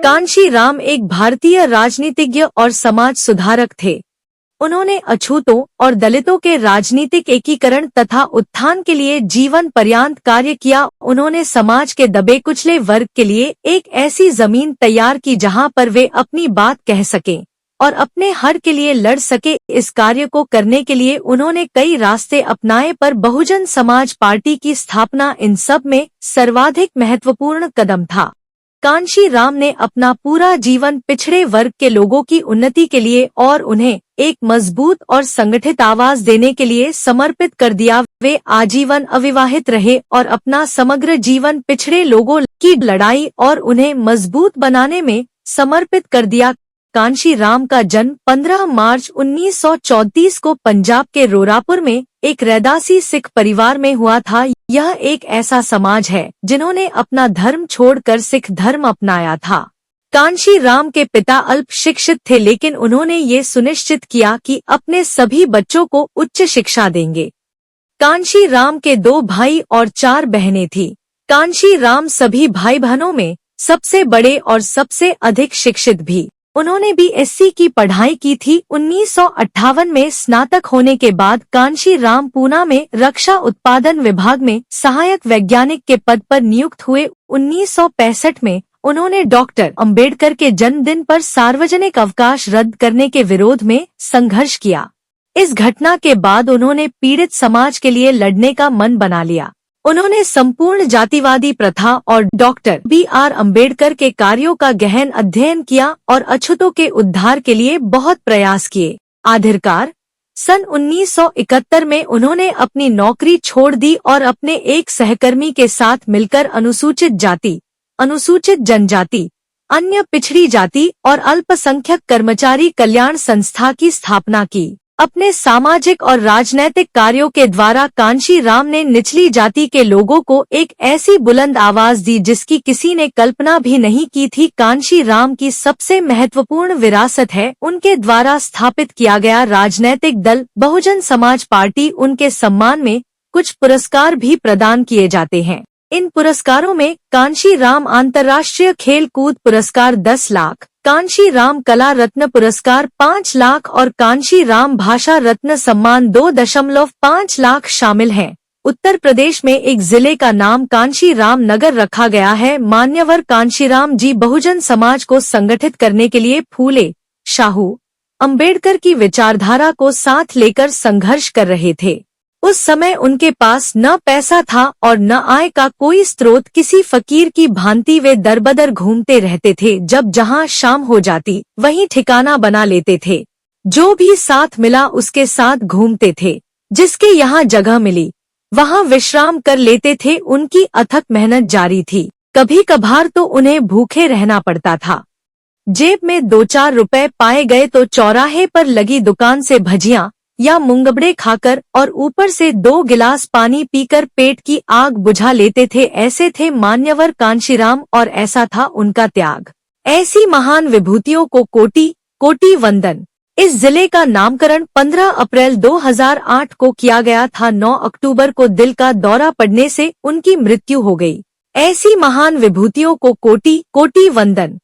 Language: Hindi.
कांशीराम एक भारतीय राजनीतिज्ञ और समाज सुधारक थे। उन्होंने अछूतों और दलितों के राजनीतिक एकीकरण तथा उत्थान के लिए जीवन पर्यंत कार्य किया। उन्होंने समाज के दबे कुचले वर्ग के लिए एक ऐसी जमीन तैयार की जहां पर वे अपनी बात कह सकें और अपने हक के लिए लड़ सके। इस कार्य को करने के लिए उन्होंने कई रास्ते अपनाए, पर बहुजन समाज पार्टी की स्थापना इन सब में सर्वाधिक महत्वपूर्ण कदम था। कांशीराम ने अपना पूरा जीवन पिछड़े वर्ग के लोगों की उन्नति के लिए और उन्हें एक मजबूत और संगठित आवाज देने के लिए समर्पित कर दिया। वे आजीवन अविवाहित रहे और अपना समग्र जीवन पिछड़े लोगों की लड़ाई और उन्हें मजबूत बनाने में समर्पित कर दिया। कांशीराम का जन्म 15 मार्च 1934 को पंजाब के रोरापुर में एक रैदासी सिख परिवार में हुआ था। यह एक ऐसा समाज है जिन्होंने अपना धर्म छोड़कर सिख धर्म अपनाया था। कांशीराम के पिता अल्प शिक्षित थे, लेकिन उन्होंने ये सुनिश्चित किया कि अपने सभी बच्चों को उच्च शिक्षा देंगे। कांशीराम के 2 भाई और 4 बहनें थीं। कांशीराम सभी भाई बहनों में सबसे बड़े और सबसे अधिक शिक्षित भी। उन्होंने बीएससी की पढ़ाई की थी। 1958 में स्नातक होने के बाद कांशीराम पूना में रक्षा उत्पादन विभाग में सहायक वैज्ञानिक के पद पर नियुक्त हुए। 1965 में उन्होंने डॉक्टर अंबेडकर के जन्मदिन पर सार्वजनिक अवकाश रद्द करने के विरोध में संघर्ष किया। इस घटना के बाद उन्होंने पीड़ित समाज के लिए लड़ने का मन बना लिया। उन्होंने संपूर्ण जातिवादी प्रथा और डॉक्टर BR अम्बेडकर के कार्यों का गहन अध्ययन किया और अछूतों के उद्धार के लिए बहुत प्रयास किए। आखिरकार सन 1971 में उन्होंने अपनी नौकरी छोड़ दी और अपने एक सहकर्मी के साथ मिलकर अनुसूचित जाति, अनुसूचित जनजाति, अन्य पिछड़ी जाति और अल्पसंख्यक कर्मचारी कल्याण संस्था की स्थापना की। अपने सामाजिक और राजनैतिक कार्यों के द्वारा कांशीराम ने निचली जाति के लोगों को एक ऐसी बुलंद आवाज दी जिसकी किसी ने कल्पना भी नहीं की थी। कांशीराम की सबसे महत्वपूर्ण विरासत है उनके द्वारा स्थापित किया गया राजनैतिक दल बहुजन समाज पार्टी। उनके सम्मान में कुछ पुरस्कार भी प्रदान किए जाते हैं। इन पुरस्कारों में कांशीराम अंतर्राष्ट्रीय खेल कूद पुरस्कार 10 लाख, कांशीराम कला रत्न पुरस्कार 5 लाख और कांशीराम भाषा रत्न सम्मान 2.5 लाख शामिल हैं। उत्तर प्रदेश में एक जिले का नाम कांशीराम नगर रखा गया है। मान्यवर कांशीराम जी बहुजन समाज को संगठित करने के लिए फूले शाहू अंबेडकर की विचारधारा को साथ लेकर संघर्ष कर रहे थे। उस समय उनके पास न पैसा था और न आय का कोई स्रोत। किसी फकीर की भांति वे दरबदर घूमते रहते थे। जब जहां शाम हो जाती वहीं ठिकाना बना लेते थे। जो भी साथ मिला उसके साथ घूमते थे। जिसके यहाँ जगह मिली वहां विश्राम कर लेते थे। उनकी अथक मेहनत जारी थी। कभी कभार तो उन्हें भूखे रहना पड़ता था। जेब में 2-4 रुपए पाए गए तो चौराहे पर लगी दुकान से भजियां या मूंगबड़े खाकर और ऊपर से 2 गिलास पानी पीकर पेट की आग बुझा लेते थे। ऐसे थे मान्यवर कांशीराम और ऐसा था उनका त्याग। ऐसी महान विभूतियों को कोटि कोटि वंदन। इस जिले का नामकरण 15 अप्रैल 2008 को किया गया था। 9 अक्टूबर को दिल का दौरा पड़ने से उनकी मृत्यु हो गई। ऐसी महान विभूतियों को कोटि कोटि वंदन।